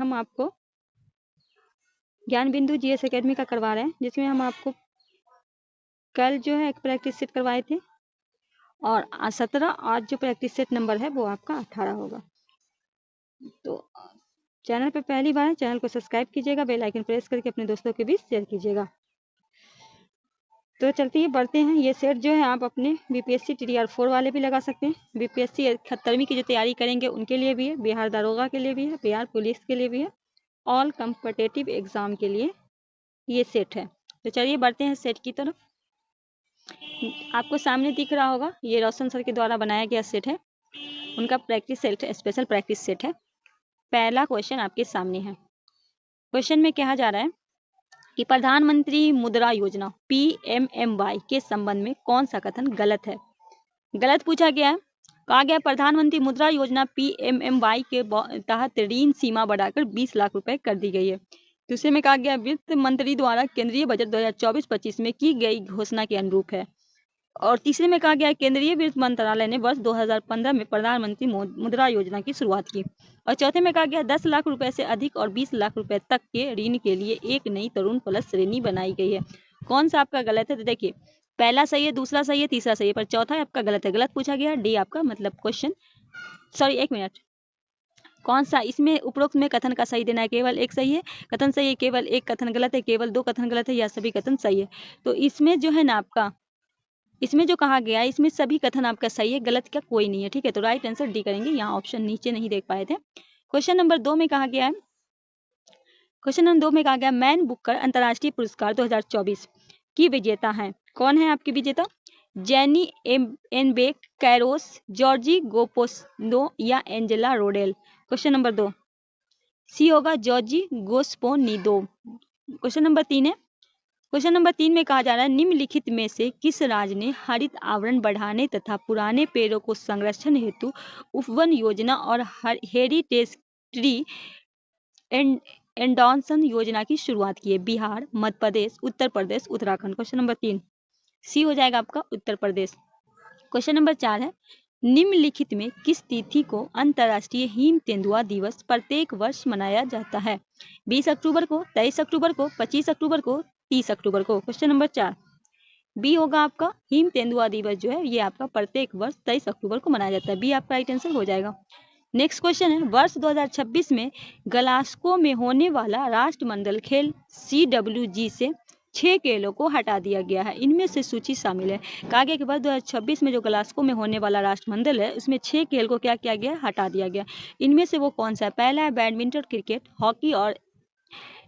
हम आपको ज्ञान बिंदु जीएस एकेडमी का करवा रहे हैं, जिसमें हम आपको कल जो है एक प्रैक्टिस सेट करवाए थे और 17, आज जो प्रैक्टिस सेट नंबर है वो आपका 18 होगा। तो चैनल पे पहली बार है, चैनल को सब्सक्राइब कीजिएगा, बेल आइकन प्रेस करके अपने दोस्तों के बीच शेयर कीजिएगा। तो चलते ही बढ़ते हैं। ये सेट जो है आप अपने बीपीएससी TDR 4 वाले भी लगा सकते हैं, बीपीएससी 71वीं की जो तैयारी करेंगे उनके लिए भी है, बिहार दारोगा के लिए भी है, बिहार पुलिस के लिए भी है, ऑल कम्पिटिटिव एग्जाम के लिए ये सेट है। तो चलिए बढ़ते हैं सेट की तरफ। आपको सामने दिख रहा होगा ये रोशन सर के द्वारा बनाया गया सेट है, उनका प्रैक्टिस सेट है, स्पेशल प्रैक्टिस सेट है। पहला क्वेश्चन आपके सामने है। क्वेश्चन में कहा जा रहा है कि प्रधानमंत्री मुद्रा योजना PMMY के संबंध में कौन सा कथन गलत है। गलत पूछा गया है। कहा गया प्रधानमंत्री मुद्रा योजना PMMY के तहत ऋण सीमा बढ़ाकर 20 लाख रुपए कर दी गई है। दूसरे में कहा गया वित्त मंत्री द्वारा केंद्रीय बजट 2024-25 में की गई घोषणा के अनुरूप है। और तीसरे में कहा गया केंद्रीय वित्त मंत्रालय ने वर्ष 2015 में प्रधानमंत्री मुद्रा योजना की शुरुआत की। और चौथे में कहा गया 10 लाख रुपए से अधिक और 20 लाख रुपए तक के ऋण के लिए एक नई तरुण प्लस श्रेणी बनाई गई है। कौन सा आपका गलत है? तो देखिए पहला सही है, दूसरा सही है, तीसरा सही है, पर चौथा आपका गलत है। गलत पूछा गया डी आपका मतलब क्वेश्चन, सॉरी एक मिनट, कौन सा इसमें उपरोक्त में कथन का सही देना है? केवल एक सही है, कथन सही है, केवल एक कथन गलत है, केवल 2 कथन गलत है, या सभी कथन सही है? तो इसमें जो है ना आपका, इसमें जो कहा गया है इसमें सभी कथन आपका सही है, गलत का कोई नहीं है। ठीक है, तो राइट आंसर डी करेंगे। यहाँ ऑप्शन नीचे नहीं देख पाए थे। क्वेश्चन नंबर 2 में कहा गया है, क्वेश्चन नंबर 2 में कहा गया मैन बुकर अंतर्राष्ट्रीय पुरस्कार 2024 की विजेता है। कौन है आपकी विजेता? जेनी एनबेक, कैरोस, जॉर्जी गोस्पोनिनो या एंजेला रोडेल? क्वेश्चन नंबर 2 सी होगा जॉर्जी गोस्पोनिनो। क्वेश्चन नंबर 3 है, क्वेश्चन नंबर 3 में कहा जा रहा है निम्नलिखित में से किस राज्य ने हरित आवरण बढ़ाने तथा पुराने पेड़ों को संरक्षण हेतु उपवन योजना और हेरिटेज ट्री एंडोंसन योजना की शुरुआत की है? बिहार, मध्य प्रदेश, उत्तर प्रदेश, उत्तराखंड? क्वेश्चन नंबर 3 सी हो जाएगा आपका उत्तर प्रदेश। क्वेश्चन नंबर 4 है निम्नलिखित में किस तिथि को अंतर्राष्ट्रीय हिम तेंदुआ दिवस प्रत्येक वर्ष मनाया जाता है? 20 अक्टूबर को, 23 अक्टूबर को, 25 अक्टूबर को, 30 अक्टूबर को? क्वेश्चन नंबर 4 बी होगा आपका हिम तेंदुआ दिवस जो है ये आपका प्रत्येक वर्ष 23 अक्टूबर को मनाया जाता है। बी आपका राइट आंसर हो जाएगा। नेक्स्ट क्वेश्चन है वर्ष 2026 में ग्लासगो में होने वाला राष्ट्रमंडल खेल CWG से 6 खेलों को हटा दिया गया है। इनमें से सूची शामिल है। कहा गया कि वर्ष 2026 में जो ग्लासगो में होने वाला राष्ट्रमंडल है उसमें 6 खेल को क्या किया गया? हटा दिया गया। इनमें से वो कौन सा है? पहला है बैडमिंटन, क्रिकेट, हॉकी और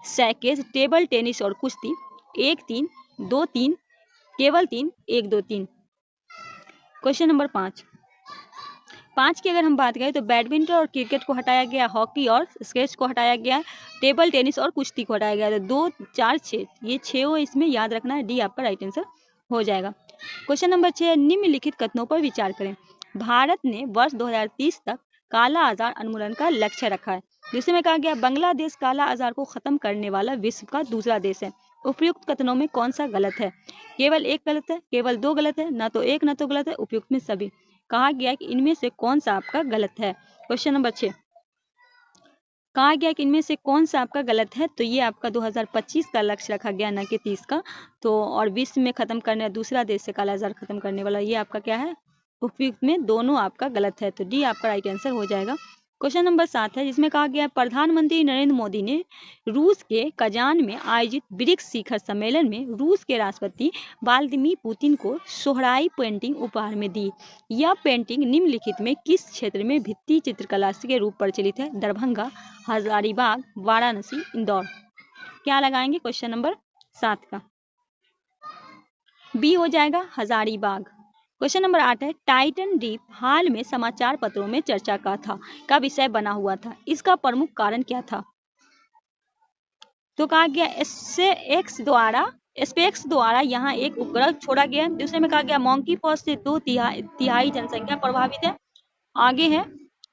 सैकेज, टेबल टेनिस और कुश्ती। 1, 3, 2, 3, केवल 3, 1, 2, 3। क्वेश्चन नंबर 5 की अगर हम बात करें तो बैडमिंटन और क्रिकेट को हटाया गया, हॉकी और स्केच को हटाया गया, टेबल टेनिस और कुश्ती को हटाया गया। तो 2, 4, 6 ये 6 इसमें याद रखना है। डी आपका राइट आंसर हो जाएगा। क्वेश्चन नंबर 6 निम्नलिखित कथनों पर विचार करें। भारत ने वर्ष 2030 तक काला आजार उन्मूलन का लक्ष्य रखा है। दूसरे में कहा गया बांग्लादेश काला आजार को खत्म करने वाला विश्व का दूसरा देश है। उपयुक्त कथनों में कौन सा गलत है? केवल एक गलत है, केवल 2 गलत है, ना तो एक ना तो गलत है, उपयुक्त में सभी। कहा गया कि इनमें से कौन सा आपका गलत है? क्वेश्चन नंबर 6 कहा गया कि इनमें से कौन सा आपका गलत है? तो ये आपका 2025 का लक्ष्य रखा गया, ना कि 30 का। तो और विश्व में खत्म करने दूसरा देश से काला आजार खत्म करने वाला, ये आपका क्या है? उपयुक्त में दोनों आपका गलत है। तो डी आपका राइट आंसर हो जाएगा। क्वेश्चन नंबर 7 है जिसमें कहा गया प्रधानमंत्री नरेंद्र मोदी ने रूस के कजान में आयोजित ब्रिक्स शिखर सम्मेलन में रूस के राष्ट्रपति व्लादिमीर पुतिन को सोहराई पेंटिंग उपहार में दी। यह पेंटिंग निम्नलिखित में किस क्षेत्र में भित्ति चित्रकला के रूप प्रचलित है? दरभंगा, हजारीबाग, वाराणसी, इंदौर? क्या लगाएंगे क्वेश्चन नंबर 7 का? बी हो जाएगा हजारीबाग। क्वेश्चन नंबर 8 है टाइटन डीप हाल में समाचार पत्रों में चर्चा का विषय बना हुआ था। इसका प्रमुख कारण क्या था? तो कहा गया स्पेक्स द्वारा यहाँ एक उपग्रह छोड़ा गया। दूसरे में कहा गया मॉन्की पॉक्स से 2/3 जनसंख्या प्रभावित है। आगे है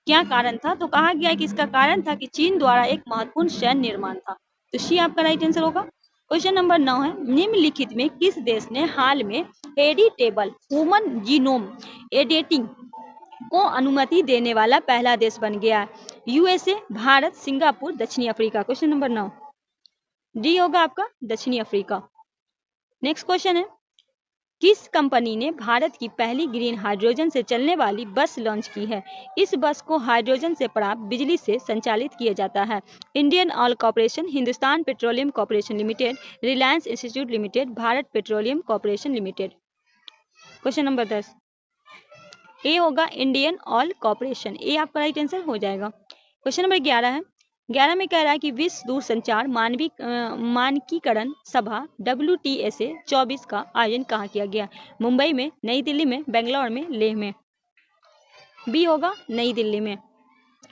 क्या कारण था? तो कहा गया कि इसका कारण था कि चीन द्वारा एक महत्वपूर्ण सैन्य निर्माण था। तो सी आपका राइट आंसर होगा। क्वेश्चन नंबर 9 है निम्नलिखित में किस देश ने हाल में हेरिटेबल ह्यूमन जीनोम एडिटिंग को अनुमति देने वाला पहला देश बन गया। यूएसए, भारत, सिंगापुर, दक्षिणी अफ्रीका। क्वेश्चन नंबर 9 डी होगा आपका दक्षिणी अफ्रीका। नेक्स्ट क्वेश्चन है, किस कंपनी ने भारत की पहली ग्रीन हाइड्रोजन से चलने वाली बस लॉन्च की है? इस बस को हाइड्रोजन से प्राप्त बिजली से संचालित किया जाता है। Indian oil corporation, Hindustan petroleum corporation limited, Reliance institute limited, Bharat petroleum corporation limited. Question number 10 ए होगा इंडियन ऑयल कॉर्पोरेशन। ए आपका राइट आंसर हो जाएगा। क्वेश्चन नंबर 11 है, 11 में कह रहा है कि विश्व दूरसंचार मानकीकरण सभा WTSA 24 का आयोजन कहाँ किया गया? मुंबई में, नई दिल्ली में, बेंगलोर में, लेह में। बी होगा नई दिल्ली में।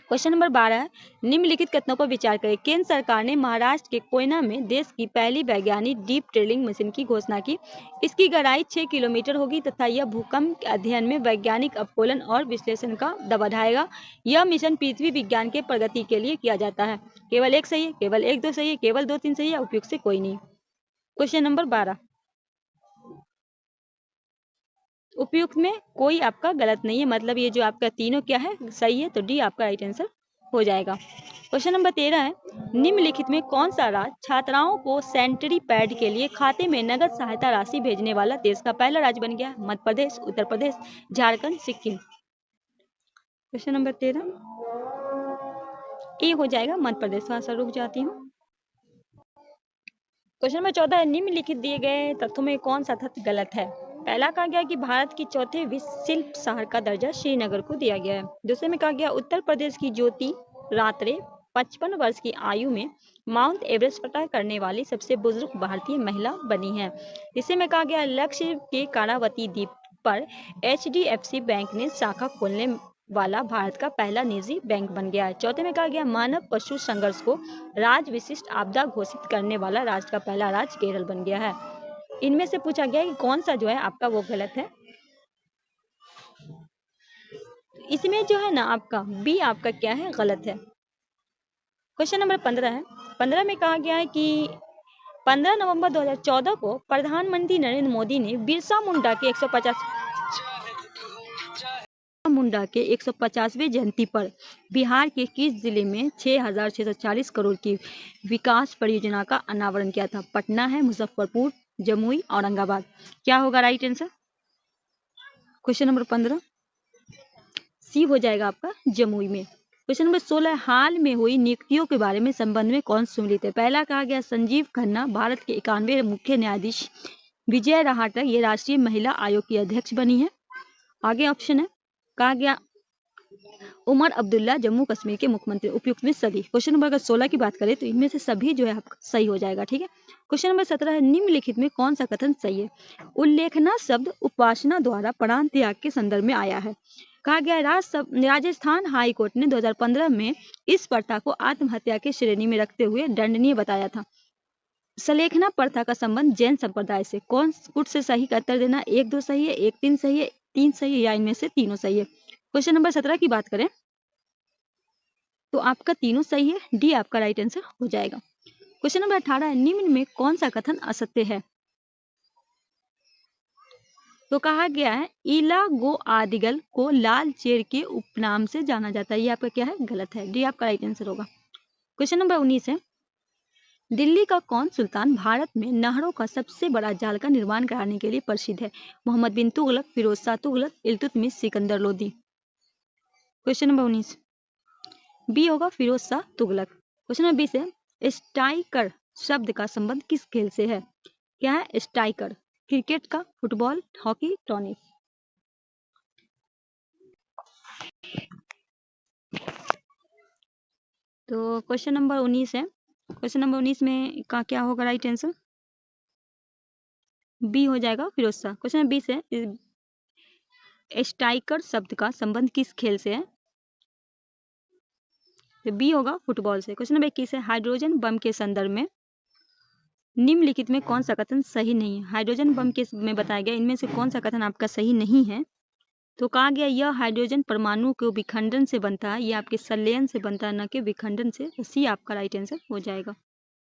क्वेश्चन नंबर 12 है, निम्नलिखित कथनों पर विचार करें। केंद्र सरकार ने महाराष्ट्र के कोयना में देश की पहली वैज्ञानिक डीप ड्रिलिंग मशीन की घोषणा की। इसकी गहराई 6 किलोमीटर होगी तथा यह भूकंप के अध्ययन में वैज्ञानिक अवलोकन और विश्लेषण का बढ़ाएगा। यह मिशन पृथ्वी विज्ञान के प्रगति के लिए किया जाता है। केवल एक सही है, केवल एक दो सही है, केवल 2 3 सही है, उपयुक्त से कोई नहीं। क्वेश्चन नंबर 12 उपयुक्त में कोई आपका गलत नहीं है, मतलब ये जो आपका तीनों क्या है सही है, तो डी आपका राइट आंसर हो जाएगा। क्वेश्चन नंबर 13 है, निम्नलिखित में कौन सा राज्य छात्राओं को सैनिटरी पैड के लिए खाते में नगद सहायता राशि भेजने वाला देश का पहला राज्य बन गया? मध्य प्रदेश, उत्तर प्रदेश, झारखंड, सिक्किम। क्वेश्चन नंबर 13 ए हो जाएगा मध्य प्रदेश। थोड़ा सा रुक जाती हूँ। क्वेश्चन नंबर 14 है, निम्नलिखित दिए गए तथ्यों में कौन सा तथ्य गलत है? पहला कहा गया कि भारत की चौथे विश्व शिल्प शहर का दर्जा श्रीनगर को दिया गया है। दूसरे में कहा गया उत्तर प्रदेश की ज्योति रात्रे 55 वर्ष की आयु में माउंट एवरेस्ट फतह करने वाली सबसे बुजुर्ग भारतीय महिला बनी है। तीसरे में कहा गया लक्षद्वीप के कारावती द्वीप पर HDFC बैंक ने शाखा खोलने वाला भारत का पहला निजी बैंक बन गया है। चौथे में कहा गया मानव पशु संघर्ष को राज्य विशिष्ट आपदा घोषित करने वाला राज्य का पहला राज्य केरल बन गया है। इनमें से पूछा गया कि कौन सा जो है आपका वो गलत है। इसमें जो है ना आपका बी आपका क्या है गलत है। क्वेश्चन नंबर 15 है, 15 में कहा गया है कि 15 नवंबर 2014 को प्रधानमंत्री नरेंद्र मोदी ने बिरसा मुंडा के 150वें जयंती पर बिहार के किस जिले में 6,640 करोड़ की विकास परियोजना का अनावरण किया था? पटना है, मुजफ्फरपुर, जमुई, औरंगाबाद। क्या होगा राइट आंसर? क्वेश्चन नंबर 15 सी हो जाएगा आपका जमुई में। क्वेश्चन नंबर 16 हाल में हुई नियुक्तियों के बारे में संबंध में कौन सम्मिलित है? पहला कहा गया संजीव खन्ना, भारत के 91वें मुख्य न्यायाधीश। विजय रहाटक, ये राष्ट्रीय महिला आयोग की अध्यक्ष बनी है। आगे ऑप्शन है, कहा गया उमर अब्दुल्ला, जम्मू कश्मीर के मुख्यमंत्री। उपयुक्त में सभी। क्वेश्चन नंबर अगर 16 की बात करें तो इनमें से सभी जो है आपका सही हो जाएगा। ठीक है। क्वेश्चन नंबर 17 है, निम्नलिखित में कौन सा कथन सही है? उल्लेखना शब्द उपासना द्वारा प्राण त्याग के संदर्भ में आया है। कहा गया राजस्थान हाई कोर्ट ने 2015 में इस प्रथा को आत्महत्या की श्रेणी में रखते हुए दंडनीय बताया था। सलेखना प्रथा का संबंध जैन संप्रदाय से। कौन कुछ से सही का उत्तर देना? 1 2 सही है, 1 3 सही है, 3 सही है, या इनमें से तीनों सही है। क्वेश्चन नंबर 17 की बात करें तो आपका तीनों सही है, डी आपका राइट आंसर हो जाएगा। क्वेश्चन नंबर 18 है, निम्न में कौन सा कथन असत्य है? तो कहा गया है इला गो आदिगल को लाल चेर के उपनाम से जाना जाता है। ये आपका क्या है? गलत है, डी आपका राइट आंसर होगा। क्वेश्चन नंबर 19 है, दिल्ली का कौन सुल्तान भारत में नहरों का सबसे बड़ा जाल का निर्माण कराने के लिए प्रसिद्ध है? Mohammad bin Tughlaq, Firoz Shah Tughlaq, Iltutmish, Sikandar Lodi. Question number 19 b होगा फिरोज शाह तुगलक। क्वेश्चन नंबर 20 है, स्ट्राइकर शब्द का संबंध किस खेल से है? क्या है स्ट्राइकर? क्रिकेट का, फुटबॉल, हॉकी, टेनिस। तो क्वेश्चन नंबर 19 है, क्वेश्चन नंबर 19 में का क्या होगा राइट आंसर? बी हो जाएगा फिरोज शाह। क्वेश्चन नंबर 20 है, स्ट्राइकर शब्द का संबंध किस खेल से है? तो बी होगा फुटबॉल से। क्वेश्चन नंबर 21 है, हाइड्रोजन बम के संदर्भ में निम्नलिखित में कौन सा कथन सही नहीं है? हाइड्रोजन बम के में बताया गया इनमें से कौन सा कथन आपका सही नहीं है? तो कहा गया यह हाइड्रोजन परमाणु के विखंडन से बनता है, ये आपके संलयन से बनता है, न कि विखंडन से। तो सी आपका राइट आंसर हो जाएगा।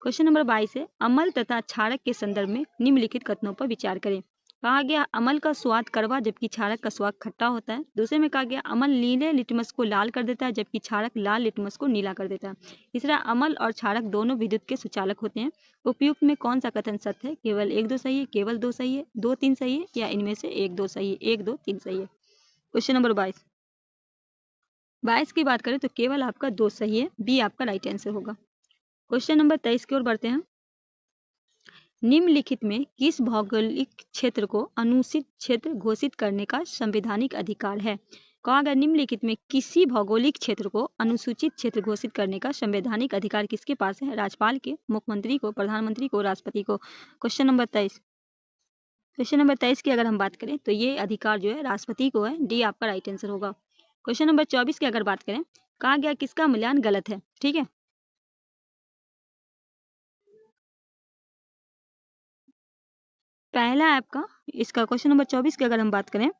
क्वेश्चन नंबर 22 है, अम्ल तथा क्षारक के संदर्भ में निम्नलिखित कथनों पर विचार करें। कहा गया अमल का स्वाद कड़वा जबकि क्षारक का स्वाद खट्टा होता है। दूसरे में कहा गया अमल नीले लिटमस को लाल कर देता है जबकि क्षारक लाल लिटमस को नीला कर देता है। तीसरा, अमल और क्षारक दोनों विद्युत के सुचालक होते हैं। उपयुक्त में कौन सा कथन सत्य है? केवल 1 2 सही है, केवल 2 सही है, 2 3 सही है या इनमें से 1 2 सही है, 1 2 3 सही है। क्वेश्चन नंबर 22 की बात करें तो केवल आपका 2 सही है, बी आपका राइट आंसर होगा। क्वेश्चन नंबर 23 की ओर बढ़ते हैं। निम्नलिखित में किस भौगोलिक क्षेत्र को अनुसूचित क्षेत्र घोषित करने का संवैधानिक अधिकार है? कहा गया निम्नलिखित में किसी भौगोलिक क्षेत्र को अनुसूचित क्षेत्र घोषित करने का संवैधानिक अधिकार किसके पास है? राज्यपाल के, मुख्यमंत्री को, प्रधानमंत्री को, राष्ट्रपति को। क्वेश्चन नंबर 23 की अगर हम बात करें तो ये अधिकार जो है राष्ट्रपति को है, डी आपका राइट आंसर होगा। क्वेश्चन नंबर 24 की अगर बात करें, कहा गया किसका मूल्यांकन गलत है? ठीक है, पहला है आपका इसका क्वेश्चन नंबर 24 की अगर हम बात करें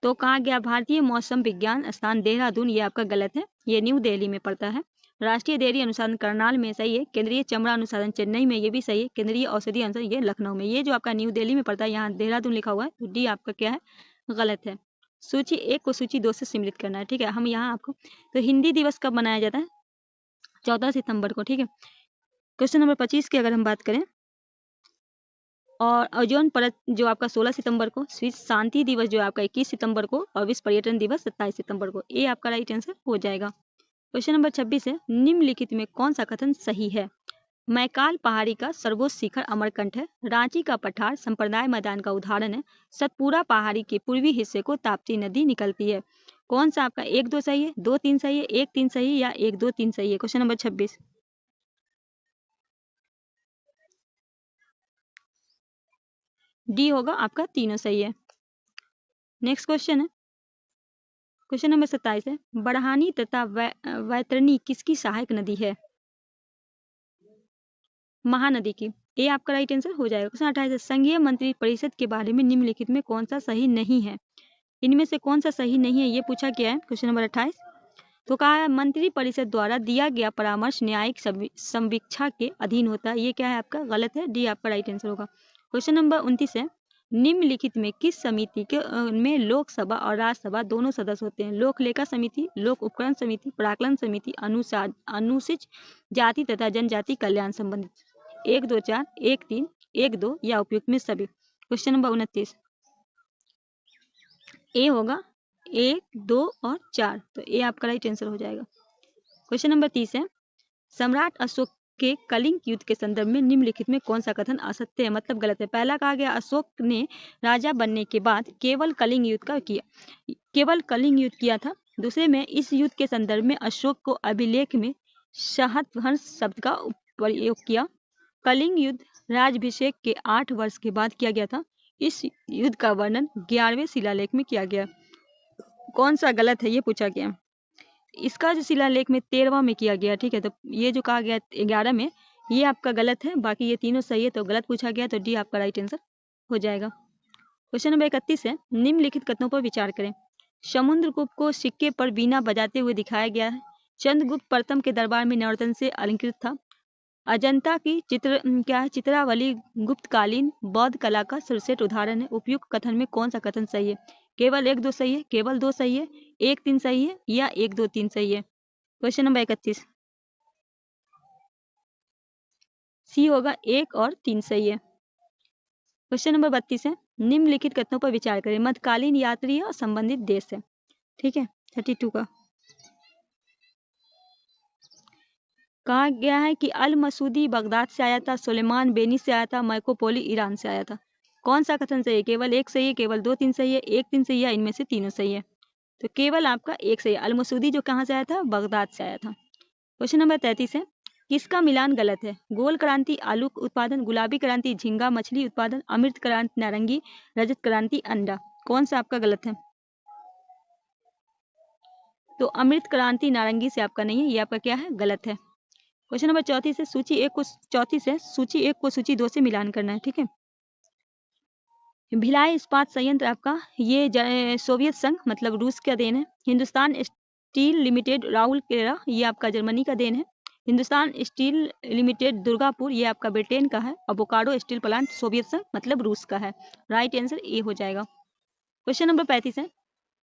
तो कहा गया भारतीय मौसम विज्ञान संस्थान देहरादून, ये आपका गलत है, ये न्यू दिल्ली में पड़ता है। राष्ट्रीय डेयरी अनुसंधान करनाल में सही है। केंद्रीय चमड़ा अनुसंधान चेन्नई में, ये भी सही है। केंद्रीय औषधि अनुसंधान ये लखनऊ में। ये जो आपका न्यू दिल्ली में पड़ता है, यहाँ देहरादून लिखा हुआ है, तो डी आपका क्या है? गलत है। सूची 1 को सूची 2 से सम्मिलित करना है। ठीक है, हम यहाँ आपको तो हिंदी दिवस कब मनाया जाता है? 14 सितंबर को। ठीक है, क्वेश्चन नंबर 25 की अगर हम बात करें और ओजोन परत जो आपका 16 सितंबर को, विश्व शांति दिवस जो आपका 21 सितंबर को और विश्व पर्यटन दिवस 27 सितंबर को। ये आपका राइट आंसर हो जाएगा। क्वेश्चन नंबर 26 है, निम्नलिखित में कौन सा कथन सही है? मैकाल पहाड़ी का सर्वोच्च शिखर अमरकंट है। रांची का पठार संप्रदाय मैदान का उदाहरण है। सतपुरा पहाड़ी के पूर्वी हिस्से को ताप्ती नदी निकलती है। कौन सा आपका 1 2 सही है, 2 3 सही है, 1 3 सही है या 1 2 3 सही है? क्वेश्चन नंबर 26 डी होगा आपका, तीनों सही है। नेक्स्ट क्वेश्चन है, क्वेश्चन नंबर 27 है, बढ़ानी तथा वैतरणी किसकी सहायक नदी है? महानदी की। ये आपका राइट आंसर हो जाएगा। क्वेश्चन 28 है, संघीय मंत्री परिषद के बारे में निम्नलिखित में कौन सा सही नहीं है? इनमें से कौन सा सही नहीं है, ये पूछा गया है। क्वेश्चन नंबर 28 तो कहा है मंत्री परिषद द्वारा दिया गया परामर्श न्यायिक समीक्षा के अधीन होता है। ये क्या है आपका? गलत है, डी आपका राइट आंसर होगा। क्वेश्चन नंबर 29 है, निम्नलिखित में किस समिति के में लोकसभा और राज्यसभा दोनों सदस्य होते हैं? लोक लेखा समिति, लोक उपकरण समिति, प्राकलन समिति, अनुसूचित जाति तथा जनजाति कल्याण संबंधित। 1 2 4, 1 3, 1 2 या उपयुक्त में सभी। क्वेश्चन नंबर 29 ए होगा 1 2 और 4, तो ए आपका राइट आंसर हो जाएगा। क्वेश्चन नंबर 30 है, सम्राट अशोक के कलिंग युद्ध के संदर्भ में निम्नलिखित में कौन सा कथन असत्य है, मतलब गलत है? पहला कहा गया अशोक ने राजा बनने के बाद केवल कलिंग युद्ध किया था। दूसरे में इस युद्ध के संदर्भ में अशोक को अभिलेख में सहस्त्रहंस शब्द का प्रयोग किया। कलिंग युद्ध राज्याभिषेक के 8 वर्ष के बाद किया गया था। इस युद्ध का वर्णन 11वें शिलालेख में किया गया। कौन सा गलत है, ये पूछा गया। इसका जो शिलालेख में 13वां में किया गया। ठीक है, तो ये जो कहा गया 11 में, ये आपका गलत है, बाकी ये तीनों सही है, तो गलत पूछा गया, तो डी आपका राइट आंसर हो जाएगा। क्वेश्चन नंबर 31 है, निम्नलिखित कथनों पर विचार करें। समुद्रगुप्त को सिक्के पर वीणा बजाते हुए दिखाया गया है। चंद्रगुप्त प्रथम के दरबार में नवरत्न से अलंकृत था। अजंता की चित्रावली गुप्तकालीन बौद्ध कला का सर्वश्रेष्ठ उदाहरण है। उपयुक्त कथन में कौन सा कथन सही है? केवल 1 2 सही है, केवल 2 सही है, 1 3 सही है या 1 2 3 सही है? क्वेश्चन नंबर 31 सी होगा, 1 और 3 सही है। क्वेश्चन नंबर 32 है, निम्नलिखित कथनों पर विचार करें। मध्यकालीन यात्री और संबंधित देश है। ठीक है, 32 का कहा गया है कि अल मसूदी बगदाद से आया था, सुलेमान बेनी से आया था, मैकोपोली ईरान से आया था। कौन सा कथन सही है? केवल 1 सही है, केवल 2 3 सही है, 1 3 सही है, इनमें से तीनों सही है? तो केवल आपका 1 सही है। अल मसूदी जो कहाँ से आया था? बगदाद से आया था। क्वेश्चन नंबर 33 है, किसका मिलान गलत है? गोल क्रांति आलू उत्पादन, गुलाबी क्रांति झींगा मछली उत्पादन, अमृत क्रांति नारंगी, रजत क्रांति अंडा। कौन सा आपका गलत है? तो अमृत क्रांति नारंगी से आपका नहीं है, ये आपका क्या है? गलत है। क्वेश्चन नंबर 34 है, सूची 1 को सूची 2 से मिलान करना है। ठीक है, भिलाई इस्पात संयंत्र आपका ये सोवियत संघ मतलब रूस का देन है। हिंदुस्तान स्टील लिमिटेड राउरकेला ये आपका जर्मनी का देन है। हिंदुस्तान स्टील लिमिटेड दुर्गापुर, ये आपका ब्रिटेन का है। अबोकाडो स्टील प्लांट सोवियत संघ मतलब रूस का है। राइट आंसर ए हो जाएगा। क्वेश्चन नंबर 35 है,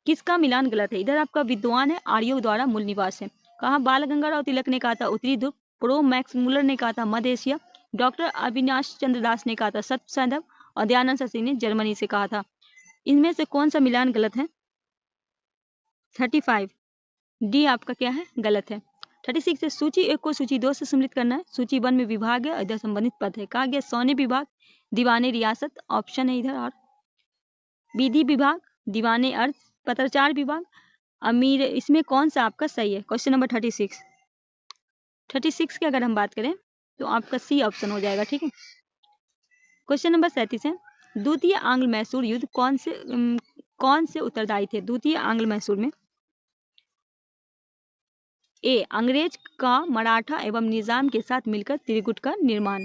किसका मिलान गलत है? इधर आपका विद्वान है, आर्यों द्वारा मूल निवास है। कहा बाल गंगाराव तिलक ने कहा था उत्तरी ध्रुव, प्रो मैक्स मूलर ने कहा था मध्य एशिया, डॉक्टर अविनाश चंद्र दास ने कहा था सत्य सैंधव और दयानंद सरस्वती ने जर्मनी से कहा था। इनमें से कौन सा मिलान गलत है? 35 डी आपका क्या है? गलत है। 36 है, सूची 1 को सूची 2 से सम्मिलित करना है। सूची 1 में विभाग है, इधर संबंधित पद है। कहा गया सौने विभाग, दीवाने रियासत, ऑप्शन है इधर, और विधि विभाग, दीवाने अर्थ, पत्राचार विभाग, अमीर, इसमें कौन सा आपका सही है? क्वेश्चन नंबर 36 की अगर हम बात करें तो आपका सी ऑप्शन हो जाएगा। ठीक है। क्वेश्चन नंबर 37 है, द्वितीय आंग्ल मैसूर युद्ध कौन से उत्तरदायी थे? द्वितीय आंग्ल मैसूर में ए अंग्रेज का मराठा एवं निजाम के साथ मिलकर त्रिकुट का निर्माण,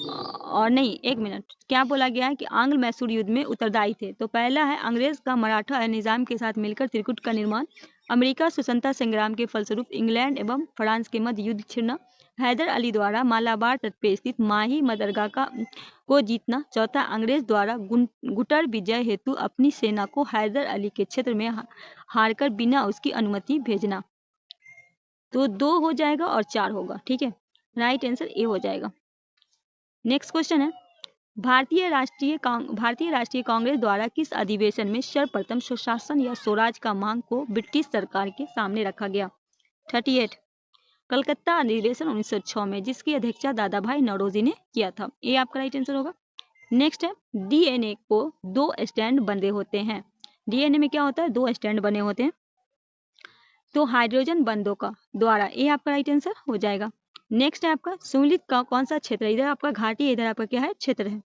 और नहीं, एक मिनट, क्या बोला गया है कि आंग्ल मैसूर युद्ध में उत्तरदायी थे? तो पहला है अंग्रेज का मराठा निजाम के साथ मिलकर त्रिकुट का निर्माण, अमेरिका स्वतंत्रता संग्राम के फलस्वरूप इंग्लैंड एवं फ्रांस के मध्य युद्ध छिड़ना, हैदर अली द्वारा मालाबार तट पर स्थित माही मदरगाह को जीतना, चौथा अंग्रेज द्वारा गुटर विजय हेतु अपनी सेना को हैदर अली के क्षेत्र में हारकर बिना उसकी अनुमति भेजना। तो 2 हो जाएगा और 4 होगा। ठीक है। राइट आंसर ए हो जाएगा। नेक्स्ट क्वेश्चन है, भारतीय राष्ट्रीय कांग्रेस द्वारा किस अधिवेशन में सर्वप्रथम सुशासन या स्वराज का मांग को ब्रिटिश सरकार के सामने रखा गया? 38 कलकत्ता अधिवेशन 1906 में, जिसकी अध्यक्षता दादा भाई नौरोजी ने किया था। ये आपका राइट आंसर होगा। नेक्स्ट है, डीएनए को 2 स्टैंड बंधे होते हैं। डीएनए में क्या होता है? 2 स्टैंड बने होते हैं, तो हाइड्रोजन बंधों का द्वारा, ये आपका राइट आंसर हो जाएगा। नेक्स्ट है आपका सुमिलित का कौन सा क्षेत्र है? इधर आपका घाटी है, इधर आपका क्या है? क्षेत्र है।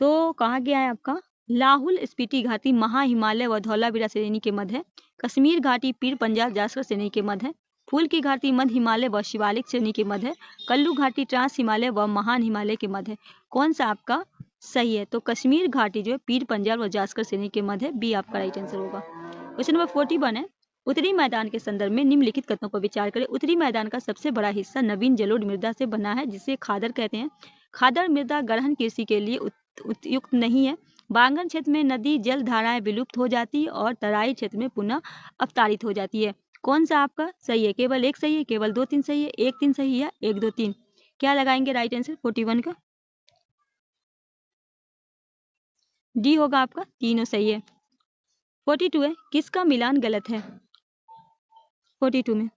तो कहा गया है आपका लाहुल स्पीति घाटी महा हिमालय व धौलावीरा श्रेणी के मध्य है। कश्मीर घाटी पीर पंजाल जासकर श्रेणी के मध्य है। फूल की घाटी मध्य हिमालय व शिवालिक श्रेणी के मध्य है। कल्लू घाटी ट्रांस हिमालय व महान हिमालय के मध्य है। कौन सा आपका सही है? तो कश्मीर घाटी जो है पीर पंजाल व जासकर श्रेणी के मध्य है। बी आपका राइट आंसर होगा। क्वेश्चन नंबर 41 है, उत्तरी मैदान के संदर्भ में निम्नलिखित कथनों पर विचार करें। उत्तरी मैदान का सबसे बड़ा हिस्सा नवीन जलोढ़ मृदा से बना है, जिसे खादर कहते हैं। खादर मृदा गहन कृषि के लिए उपयुक्त नहीं है। बांगन क्षेत्र में नदी जल धाराएं विलुप्त हो जाती है और तराई क्षेत्र में पुनः अवतारित हो जाती है। कौन सा आपका सही है? केवल एक सही है, केवल 2 3 सही है, 1 3 सही है, 1 2 3? क्या लगाएंगे राइट आंसर 41 का? डी होगा आपका, तीनों सही है। 42 है, किसका मिलान गलत है? 42 में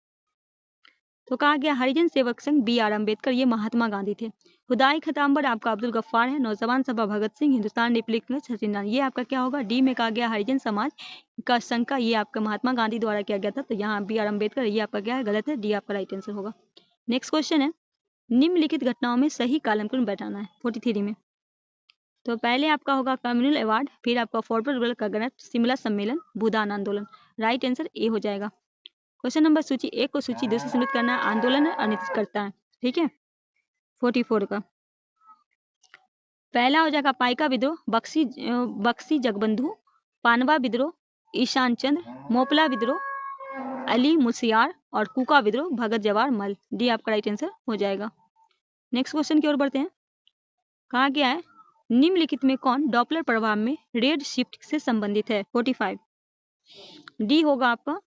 तो कहा गया हरिजन सेवक संघ बी आर अम्बेडकर, ये महात्मा गांधी थे। खुदाई खताम्बर आपका अब्दुल गफ्फार है। नौजवान सभा भगत सिंह, हिंदुस्तान रिपब्लिक सचिन, ये आपका क्या होगा? डी में कहा गया हरिजन समाज का संघ का, ये आपका महात्मा गांधी द्वारा किया गया था, तो यहाँ बी आर अम्बेडकर, ये आपका क्या है? गलत है। डी आपका राइट आंसर होगा। नेक्स्ट क्वेश्चन है, निम्नलिखित घटनाओं में सही कालक्रम बैठाना है 43 में। तो पहले आपका होगा कम्युनल अवार्ड, फिर आपका फॉरवर्ड रूरल का गणत, शिमला सम्मेलन, भूदान आंदोलन। राइट आंसर ए हो जाएगा। क्वेश्चन नंबर सूची 1 को सूची 2 से सम्मिलित करना है। आंदोलन अनिश्चित करता है। ठीक है। 44 का पहला हो जाएगा पाइका विद्रोह, बक्सी जगबंधु, पानवा विद्रोह, ईशान चंद्र, मोपला विद्रोह, अली मुसियार और कुका विद्रोह, भगत जवाहर मल। डी आपका राइट आंसर हो जाएगा। नेक्स्ट क्वेश्चन की ओर बढ़ते हैं। कहा गया है निम्नलिखित में कौन डॉपलर प्रभाव में रेड शिफ्ट से संबंधित है? 45 डी होगा आपका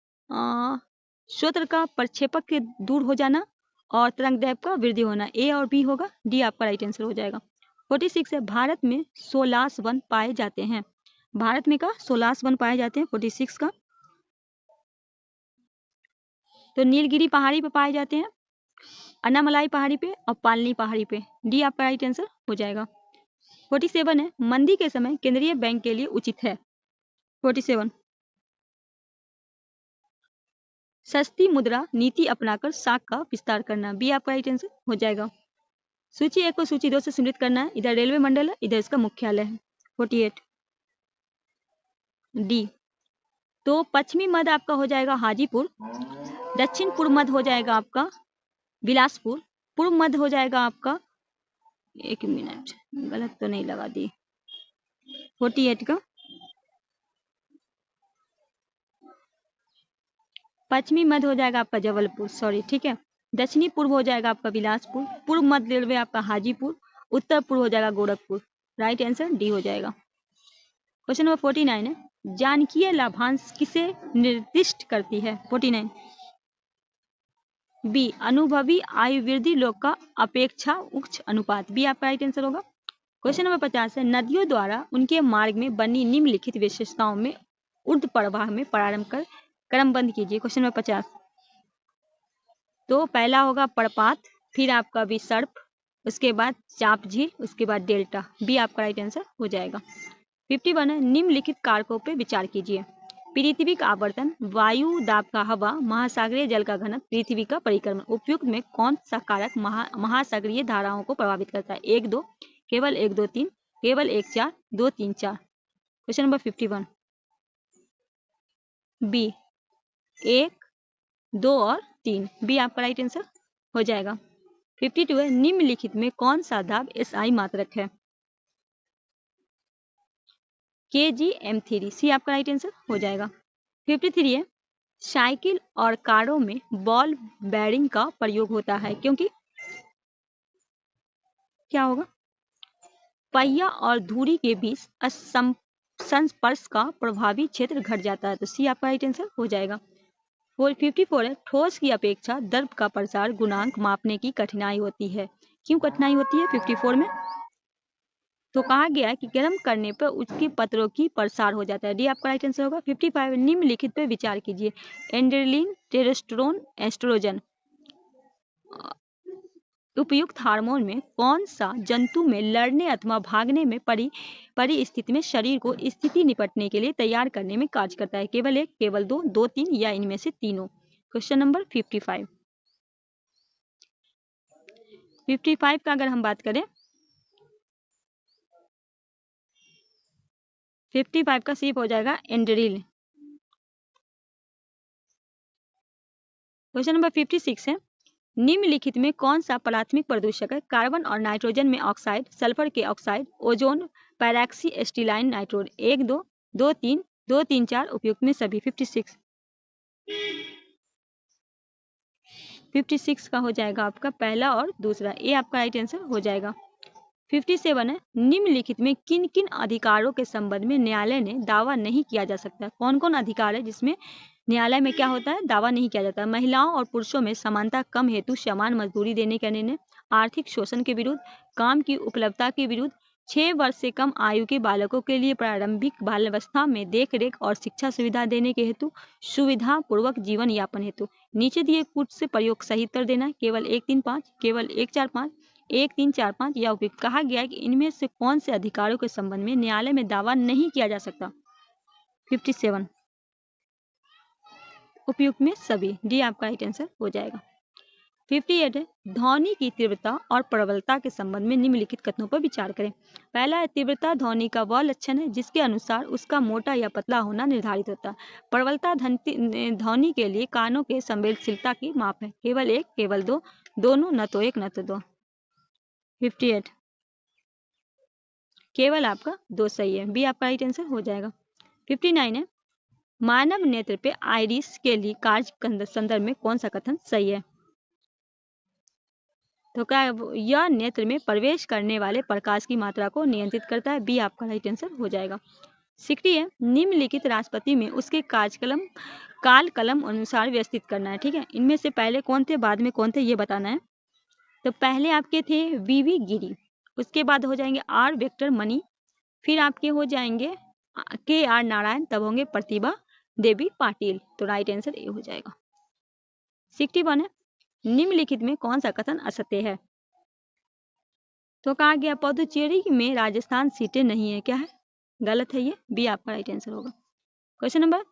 स्रोत का प्रक्षेपक के दूर हो जाना और तरंगदैर्घ्य का वृद्धि होना। ए और बी होगा। डी आपका राइट आंसर हो जाएगा। 46 है, भारत में 16 वन पाए जाते हैं। भारत में का 16 वन पाए जाते हैं। 46 का तो नीलगिरी पहाड़ी पे पाए जाते हैं, अन्नामलाई पहाड़ी पे और पालनी पहाड़ी पे। डी आपका राइट आंसर हो जाएगा। 47 है, मंदी के समय केंद्रीय बैंक के लिए उचित है। 47 सस्ती मुद्रा नीति अपनाकर साख का विस्तार करना। बी आपका राइट आंसर हो जाएगा। सूची 1 को सूची 2 से सम्मिलित करना है। इधर रेलवे मंडल है, इधर इसका मुख्यालय है। 48 डी। तो पश्चिमी मध्य आपका हो जाएगा हाजीपुर, दक्षिण पूर्व मध्य हो जाएगा आपका बिलासपुर, पूर्व मध्य हो जाएगा आपका, एक मिनट गलत तो नहीं लगा दी, 48 का पश्चिमी मध्य हो जाएगा आपका जबलपुर, सॉरी, ठीक है। दक्षिणी पूर्व हो जाएगा आपका बिलासपुर, पूर्व मध्य रेलवे आपका हाजीपुर, उत्तर पूर्व हो जाएगा गोरखपुर। राइट आंसर डी हो जाएगा। क्वेश्चन नंबर 49 है, जानकीय लाभांश किसे निर्दिष्ट करती है? 49 बी, अनुभवी आयु वृद्धि लोग का अपेक्षा उच्च अनुपात, बी आपका राइट आंसर होगा। क्वेश्चन नंबर 50 है, नदियों द्वारा उनके मार्ग में बनी निम्नलिखित विशेषताओं में ऊर्ध्व प्रवाह में प्रारंभ कर क्रमबद्ध कीजिए। क्वेश्चन नंबर 50, तो पहला होगा प्रपात, फिर आपका विसर्प, उसके बाद चाप झील, उसके बाद डेल्टा, बी आपका राइट आंसर हो जाएगा। 51 है, निम्नलिखित कारकों पर विचार कीजिए। पृथ्वी का आवर्तन, वायु दाब का हवा, महासागरीय जल का घनत्व, पृथ्वी का परिक्रमण, उपयुक्त में कौन सा कारक महासागरीय धाराओं को प्रभावित करता है? 1 2, केवल 1 2 3, केवल 1 4, 2 3 4। क्वेश्चन नंबर 51 बी 1 2 और 3, बी आपका राइट आंसर हो जाएगा। 52 है, निम्नलिखित में कौन सा दाब एसआई मात्रक है? KGM3, सी आपका राइट आंसर हो जाएगा। 53 है, साइकिल और कारों में बॉल बेयरिंग का प्रयोग होता है क्योंकि क्या होगा? पहिया और धुरी के बीच संस्पर्श का प्रभावी क्षेत्र घट जाता है, तो सी आपका राइट आंसर हो जाएगा। 54 है, ठोस की अपेक्षा द्रव का प्रसार गुणांक मापने की कठिनाई होती है, क्यों कठिनाई होती है 54 में? तो कहा गया है कि गर्म करने पर उसके पत्रों की प्रसार हो जाता है, डी आपका राइट आंसर होगा। 55 निम्नलिखित पर विचार कीजिए। एंड्रेलिन, टेस्टोस्टेरोन, एस्ट्रोजन, उपयुक्त हार्मोन में कौन सा जंतु में लड़ने अथवा भागने में परिस्थिति में शरीर को स्थिति निपटने के लिए तैयार करने में कार्य करता है? केवल 1, केवल 2, 2 3 या इनमें से तीनों। क्वेश्चन नंबर 55 का अगर हम बात करें, 55 का सी हो जाएगा एंड्रिल। क्वेश्चन नंबर 56 है, निम्नलिखित में कौन सा प्राथमिक प्रदूषक है? कार्बन और नाइट्रोजन में ऑक्साइड, सल्फर के ऑक्साइड, ओजोन, पैराक्सी एस्टिलाइन नाइट्रोड। 1 2, 2 3, 2 3 4, उपयुक्त में सभी। 56 का हो जाएगा आपका पहला और दूसरा, ए आपका राइट आंसर हो जाएगा। 57 है, निम्नलिखित में किन किन अधिकारों के संबंध में न्यायालय ने दावा नहीं किया जा सकता? कौन कौन अधिकार है जिसमें न्यायालय में क्या होता है? दावा नहीं किया जाता। महिलाओं और पुरुषों में समानता कम हेतु समान मजदूरी देने का निर्णय, आर्थिक शोषण के विरुद्ध, काम की उपलब्धता के विरुद्ध, 6 वर्ष से कम आयु के बालकों के लिए प्रारंभिक बाल्यावस्था में देख रेख और शिक्षा सुविधा देने के हेतु, सुविधा पूर्वक जीवन यापन हेतु। नीचे दिए कुछ से प्रयोग सही उत्तर देना, केवल 1 3 5, केवल 1 4 5, 1 3 4 5 या उपयुक्त। कहा गया है कि इनमें से कौन से अधिकारों के संबंध में न्यायालय में दावा नहीं किया जा सकता? 57 उपयुक्त में सभी, डी आपका राइट आंसर हो जाएगा। 58 है, ध्वनि की तीव्रता और प्रबलता के संबंध में निम्नलिखित कथनों पर विचार करें। पहला है, तीव्रता ध्वनि का वह लक्षण है जिसके अनुसार उसका मोटा या पतला होना निर्धारित होता है। प्रबलता ध्वनि के लिए कानों के संवेदनशीलता की माप है। केवल 1, केवल 2, दोनों, न तो 1 न तो 2। 58 केवल आपका 2 सही है, बी आपका राइट आंसर हो जाएगा। 59 है, मानव नेत्र पे आइरिस के लिए कार्य संदर्भ में कौन सा कथन सही है? तो क्या यह नेत्र में प्रवेश करने वाले प्रकाश की मात्रा को नियंत्रित करता है, बी आपका राइट आंसर हो जाएगा। 60 है, निम्नलिखित राष्ट्रपति में उसके काल कलम अनुसार व्यवस्थित करना है, ठीक है। इनमें से पहले कौन थे, बाद में कौन थे, ये बताना है। तो पहले आपके थे वीवी गिरी, उसके बाद हो जाएंगे आर वेक्टर मनी, फिर आपके हो जाएंगे KR नारायण, तब होंगे प्रतिभा देवी पाटिल। तो राइट आंसर ए हो जाएगा। 61 है, निम्नलिखित में कौन सा कथन असत्य है? तो कहा गया पुडुचेरी में राजस्थान सीटें नहीं है, क्या है? गलत है, ये बी आपका राइट आंसर होगा। क्वेश्चन नंबर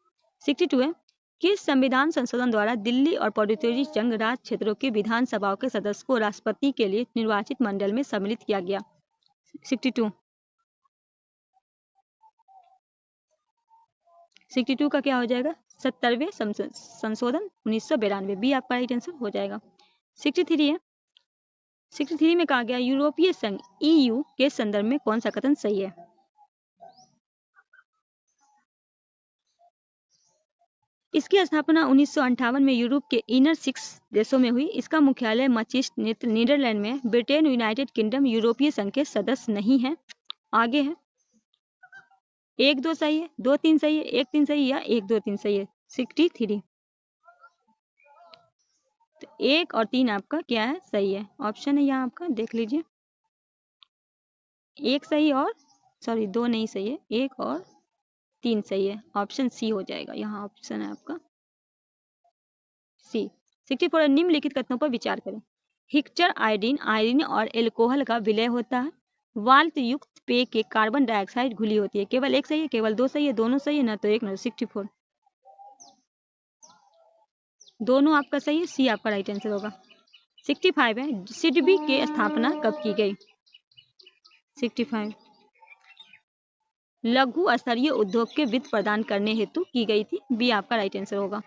62 है, किस संविधान संशोधन द्वारा दिल्ली और पुडुचेरी संघ राज्य क्षेत्रों के विधानसभाओं के सदस्य को राष्ट्रपति के लिए निर्वाचित मंडल में सम्मिलित किया गया? 62 का क्या हो जाएगा? 70वें संशोधन 1992, बी आपका राइट आंसर हो जाएगा। 63 है, 63 में कहा गया यूरोपीय संघ EU के संदर्भ में कौन सा कथन सही है? इसकी स्थापना 1958 में यूरोप के इनर 6 देशों में हुई। इसका मुख्यालय मैनचेस्टर नीदरलैंड में। ब्रिटेन, यूनाइटेड किंगडम यूरोपीय संघ के सदस्य नहीं है। आगे है 1 2 सही है, 2 3 सही है, 1 3 सही है या 1 2 3 सही है। 63 तो 1 और 3 आपका क्या है, सही है। ऑप्शन है यहाँ आपका, देख लीजिए। 1 सही और सॉरी 2 नहीं सही है, 1 और 3 सही है। ऑप्शन सी हो जाएगा, यहाँ ऑप्शन है आपका सी। 64 निम्नलिखित कथनों पर विचार करें। हिक्चर आयोडीन, आयरन और एल्कोहल का विलय होता है। वाल्ट युक्त पेय के कार्बन डाइऑक्साइड घुली होती है। केवल 1 सही है, केवल 2 सही है, दोनों सही है, ना तो 1 ना तो 64। दोनों आपका सही है, सी आपका राइट आंसर होगा। 65 है सिडबी की स्थापना कब की गई। 65 लघु स्तरीय उद्योग के वित्त प्रदान करने हेतु की गई थी। बी आपका राइट आंसर होगा।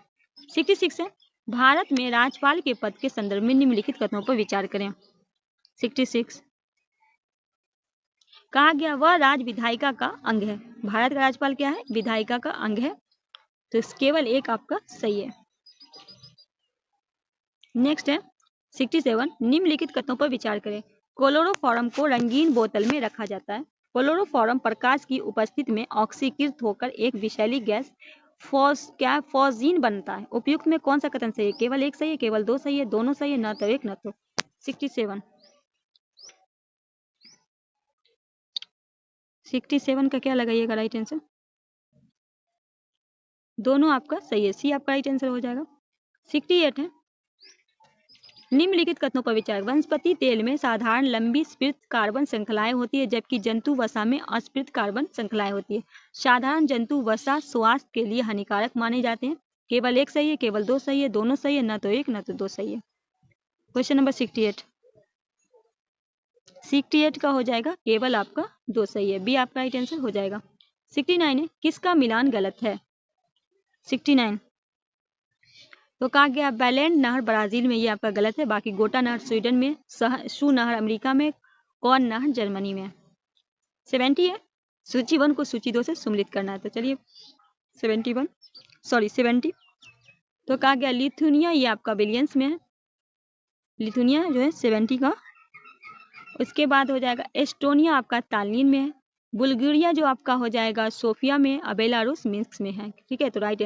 66 है भारत में राज्यपाल के पद के संदर्भ में निम्नलिखित कथनों पर विचार करें। 66 कहा गया वह राज्य विधायिका का अंग है। भारत का राज्यपाल क्या है, विधायिका का अंग है। तो केवल 1 आपका सही है। नेक्स्ट है 67 निम्नलिखित कथनों पर विचार करें। क्लोरोफॉर्म को रंगीन बोतल में रखा जाता है। क्लोरोफॉर्म प्रकाश की उपस्थिति में ऑक्सीकृत होकर एक विषैली गैस फॉस्जीन बनता है। उपयुक्त में कौन सा कथन सही है। केवल 1 सही है, केवल 2 सही है, दोनों सही है, ना तो 1 ना तो 67। 67 का क्या लगाइएगा राइट आंसर। दोनों आपका सही है, सी आपका राइट आंसर हो जाएगा। 68 है निम्नलिखित कथनों पर विचार। वनस्पति तेल में साधारण लंबी स्फीत कार्बन श्रृंखलाएं होती है, जबकि जंतु वसा में अस्फीत कार्बन श्रृंखलाएं होती है। साधारण जंतु वसा स्वास्थ्य के लिए हानिकारक माने जाते हैं। केवल 1 सही है, केवल 2 सही है, दोनों सही है, ना तो 1 ना तो 2 सही है। क्वेश्चन नंबर 68 का हो जाएगा केवल आपका 2 सही है। बी आपका राइट आंसर हो जाएगा। 69 है किसका मिलान गलत है। 69 तो कहा गया बैलेंड नहर ब्राजील में, ये आपका गलत है। बाकी गोटा नहर स्वीडन में, शू नहर अमेरिका में, कौन नहर जर्मनी में। 70 है सूची 1 को सूची 2 से सम्मिलित करना है। तो चलिए 70 तो कहा गया लिथुनिया, ये आपका विलियंस में है। लिथुनिया जो है 70 का। उसके बाद हो जाएगा एस्टोनिया आपका तालिन में है। बुल्गारिया जो आपका हो जाएगा सोफिया में, बेलारूस मिन्स्क में है। ठीक है, तो राइट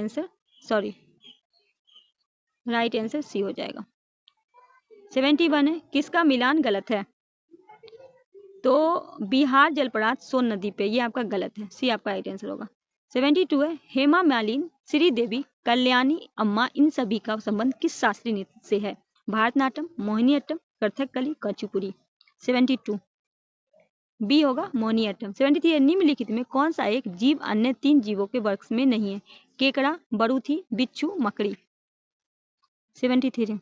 आंसर सी हो जाएगा। 71 है किसका मिलान गलत है। तो बिहार जलपरात सोन नदी पे, ये आपका गलत है, सी आपका राइट आंसर होगा। 72 है हेमा मालिनी, श्रीदेवी, कल्याणी अम्मा, इन सभी का संबंध किस शास्त्रीय नृत्य से है। भारतनाट्यम, मोहिनीअट्टम, कथकली, कुचिपुड़ी। 72 बी होगा मोहिनीअट्टम। 73 निम्नलिखित में कौन सा एक जीव अन्य 3 जीवों के वर्ग में नहीं है। केकड़ा, बरूथी, बिच्छू, मकड़ी। 73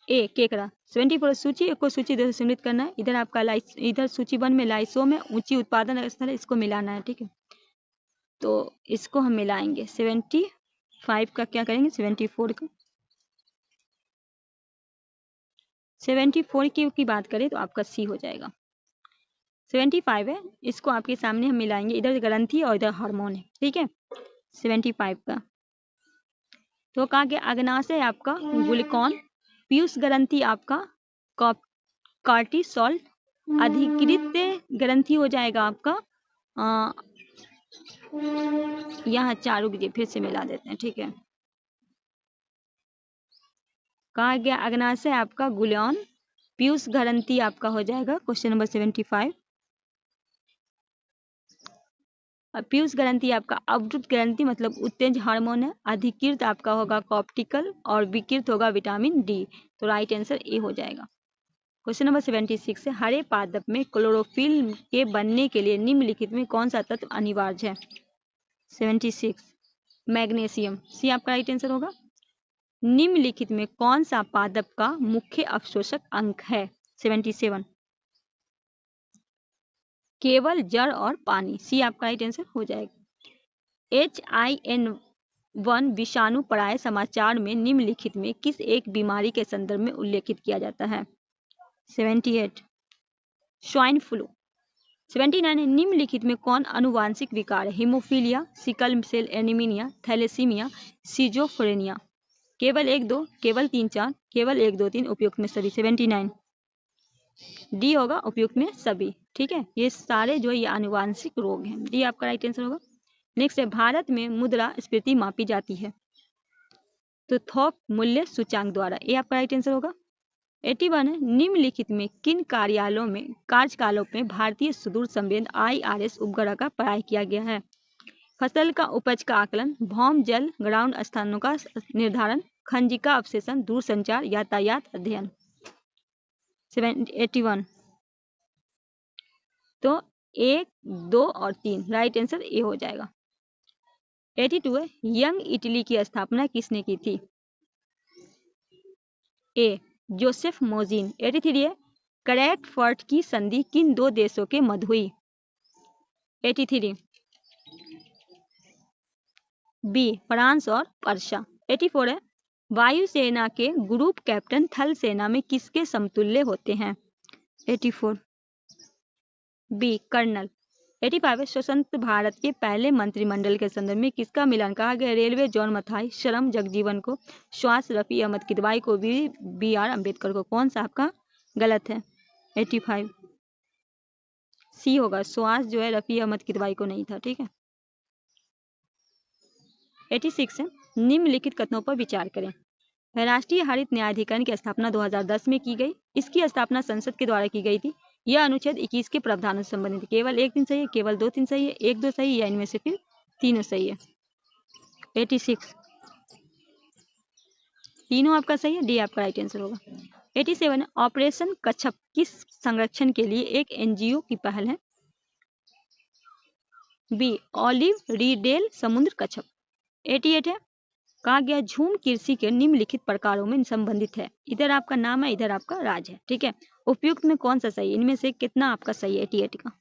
ए केकड़ा। 74 सूची 1 को सूची 2 से सम्मिलित करना है। इधर आपका इधर सूची 1 में लाइसो में ऊंची उत्पादन स्थल है, इसको मिलाना है। ठीक है, तो इसको हम मिलाएंगे। 75 का क्या करेंगे, 74 का। 74 की बात करें तो आपका सी हो जाएगा। 75 है इसको आपके सामने हम मिलाएंगे। इधर ग्रंथि और इधर हार्मोन है। ठीक है, 75 का तो कहा गया अग्नाशय आपका ग्लूकॉन, पीयूष ग्रंथि आपका कॉर्टिसोल, अधिकृत ग्रंथि हो जाएगा आपका यहाँ चारों की फिर से मिला देते हैं। ठीक है, कहा गया अग्नाशय आपका ग्लूकॉन, पीयूष ग्रंथि आपका हो जाएगा क्वेश्चन नंबर 75। पीयूष ग्रंथि आपका अवरुद्ध ग्रंथि मतलब उत्तेज हार्मोन है। अधिकृत आपका होगा कॉर्टिकल और विकृत होगा विटामिन डी। तो राइट आंसर ए हो जाएगा। क्वेश्चन नंबर 76 है हरे पादप में क्लोरोफिल के बनने के लिए निम्नलिखित में कौन सा तत्व अनिवार्य है। 76 मैग्नीशियम, सी आपका राइट आंसर होगा। निम्नलिखित में कौन सा पादप का मुख्य अवशोषक अंग है। 77 केवल जड़ और पानी, सी आपका राइट आंसर हो जाएगा। H1N1 विषाणु पराय समाचार में निम्नलिखित में किस एक बीमारी के संदर्भ में उल्लेखित किया जाता है। 78 स्वाइन फ्लू। 79 है, निम्नलिखित में कौन अनुवांशिक विकार है? Haemophilia, sickle cell anaemia, thalassaemia, schizophrenia. केवल 1 2, केवल 3 4, केवल 1 2 3, उपयुक्त में सभी। 79 डी होगा उपयुक्त में सभी। ठीक है, ये सारे जो ये आनुवांशिक रोग हैं। डी आपका राइट आंसर होगा। नेक्स्ट है, भारत में मुद्रा स्फीति मापी जाती है तो थोक मूल्य सूचांक द्वारा। ये आपका राइट आंसर होगा। 81 है, निम्नलिखित में किन कार्यालयों में कार्यकालों में भारतीय सुदूर संवेद IRS उपग्रह का पढ़ाई किया गया है? फसल का उपज का आकलन, भौम जल ग्राउंड स्थानों का निर्धारण, खंजिका अवशेषण, दूरसंचार, यातायात अध्ययन। 81 तो 1 2 और 3 राइट आंसर ए हो जाएगा। 82 है, यंग इटली की स्थापना किसने की थी? ए जोसेफ मोजिन। 83 है, करेक्ट फर्ट की संधि किन दो देशों के मध्य हुई? 83 बी फ्रांस और पर्शिया। 84 है, वायुसेना के ग्रुप कैप्टन थल सेना में किसके समतुल्य होते हैं? 84 बी कर्नल। 85 है, स्वतंत्र भारत के पहले मंत्रिमंडल के संदर्भ में किसका मिलान कहा गया? रेलवे जॉन मथाई, श्रम जगजीवन को, श्वास रफी अहमद किदवाई को, BR अम्बेडकर को। कौन सा आपका गलत है? 85 सी होगा, श्वास जो है रफी अहमद किदवाई को नहीं था। ठीक है। 86 है, निम्नलिखित कथनों पर विचार करें। राष्ट्रीय हरित न्यायाधिकरण की स्थापना 2010 में की गई। इसकी स्थापना संसद के द्वारा की गई थी। यह अनुच्छेद 21 के प्रावधानों से संबंधित है। केवल 1 3 सही है, केवल 2 3 सही है, 1 2 सही या इनमें से फिर तीनों सही है। 86 तीनों आपका सही है। डी आपका राइट आंसर होगा। 87 ऑपरेशन कच्छप किस संरक्षण के लिए एक NGO की पहल है? बी ऑलिव रीडेल समुद्र कच्छप। 88 है, कहा गया झूम कृषि के निम्नलिखित प्रकारों में संबंधित है। इधर आपका नाम है, इधर आपका राज है। ठीक है, उपयुक्त में कौन सा सही है? इनमें से कितना आपका सही है? 88 का।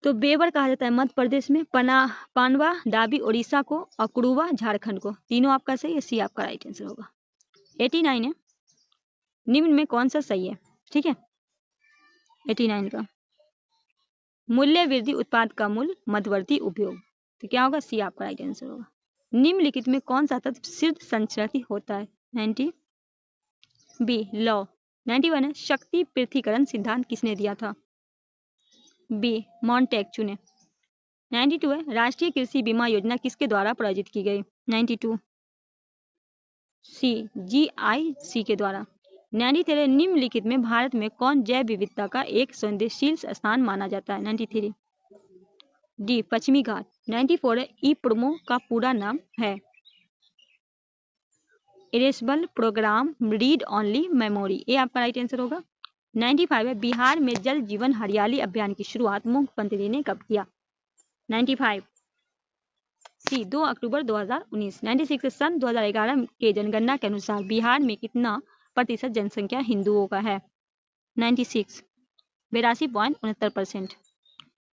तो बेवर कहा जाता है मध्य प्रदेश में, पानवा डाबी उड़ीसा को, अक्रूवा झारखंड को। तीनों आपका सही है। सी आपका राइट आंसर होगा। 89 है, निम्न में कौन सा सही है? ठीक है, 89 का मूल्य वृद्धि उत्पाद का मूल्य मध्यवर्ती उपयोग। तो क्या होगा? सी आपका राइट आंसर होगा। निम्नलिखित में कौन सा तत्व सिद्ध संचरण होता है? 90 बी लॉ। 91 है, शक्ति पृथक्करण सिद्धांत किसने दिया था? बी मॉन्टेक्यू ने। 92 है, राष्ट्रीय कृषि बीमा योजना किसके द्वारा प्रायोजित की गई? 92 सी GIC के द्वारा। 93 निम्नलिखित में भारत में कौन जैव विविधता का एक संवेदनशील स्थान माना जाता है? 93 डी पश्चिमी घाट। 94 है, IPRMO का पूरा नाम है erasable program read only memory. ये आपका राइट आंसर होगा। 95 है, बिहार में जल जीवन हरियाली अभियान की शुरुआत मुख्यमंत्री ने कब किया? 95 सी 2 अक्टूबर 2019। 96 सन 2011 के जनगणना के अनुसार बिहार में कितना प्रतिशत जनसंख्या हिंदुओं का है? 96 82.69%।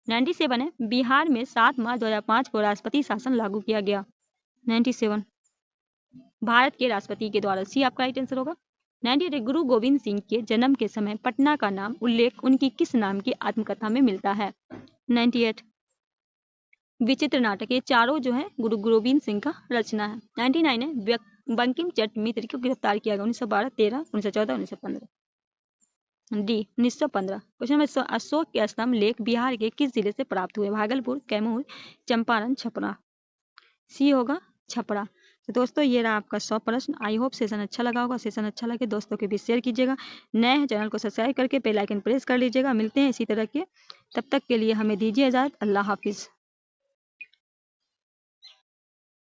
97 है, बिहार में 7 मार्च 2005 को राष्ट्रपति शासन लागू किया गया। 97 भारत के राष्ट्रपति के द्वारा। सी आपका राइट आंसर होगा। 98 गुरु गोविंद सिंह के जन्म के समय पटना का नाम उल्लेख उनकी किस नाम की आत्मकथा में मिलता है? 98 विचित्र नाटक। ये चारों जो है गुरु गोविंद सिंह का रचना है। 99 है, बंकिम चंद्र मित्र को गिरफ्तार किया गया 1912, 13, 1914, 1915। डी 1915। क्वेश्चन नंबर, अशोक के स्तंभ लेख बिहार के किस जिले से प्राप्त हुए? भागलपुर, कैमूर, चंपारण, छपरा। सी होगा छपरा। तो दोस्तों ये रहा आपका 100 प्रश्न। आई होप सेशन अच्छा लगा होगा। सेशन अच्छा लगे दोस्तों के भी शेयर कीजिएगा। नए हैं चैनल को सब्सक्राइब करके बेल आइकन प्रेस कर लीजिएगा। मिलते हैं इसी तरह के, तब तक के लिए हमें दीजिए इजाजत। अल्लाह हाफिज।